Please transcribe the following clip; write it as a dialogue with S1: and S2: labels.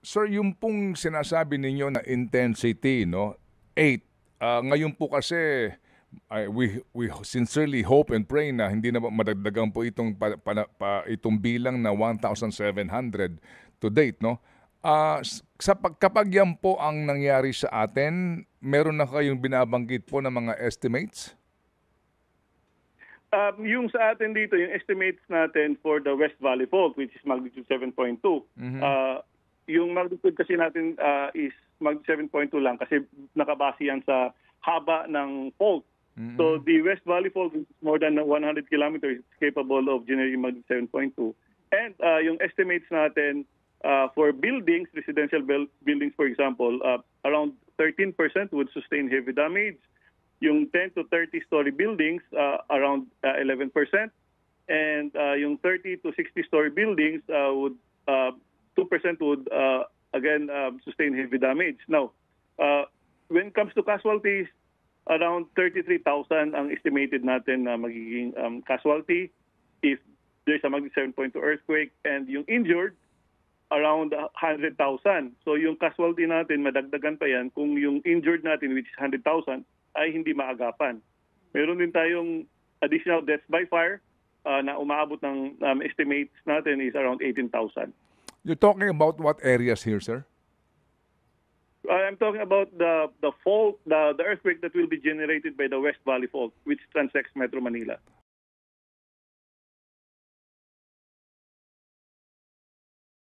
S1: Sir, yung pong sinasabi ninyo na intensity, no? 8. Ngayon po kasi we sincerely hope and pray na hindi na madagdagan po itong itong bilang na 1,700 to date, no? Kapag yan po ang nangyari sa atin, meron na kayong binabanggit po ng mga estimates?
S2: Yung sa atin dito, yung estimates natin for the West Valley Fault, which is magnitude 7.2, yung magnitude kasi natin is magnitude 7.2 lang kasi nakabase yan sa haba ng fault. So the West Valley Fault is more than 100 kilometers, is capable of generating magnitude 7.2. And yung estimates natin for buildings, residential buildings for example, around 13% would sustain heavy damage. Yung 10 to 30 story buildings, around 11%. And yung 30 to 60 story buildings would 2% would again sustain heavy damage. Now, when it comes to casualties, around 33,000 ang estimated natin na magiging casualty if there's a magnitude 7.2 earthquake, and yung injured around 100,000. So yung casualty natin madagdagan pa yan kung yung injured natin, which is 100,000, ay hindi maagapan. Meron din tayong additional deaths by fire na umaabot ng estimates natin is around 18,000.
S1: You're talking about what areas here, sir?
S2: I'm talking about the fault, the earthquake that will be generated by the West Valley Fault, which transects Metro Manila.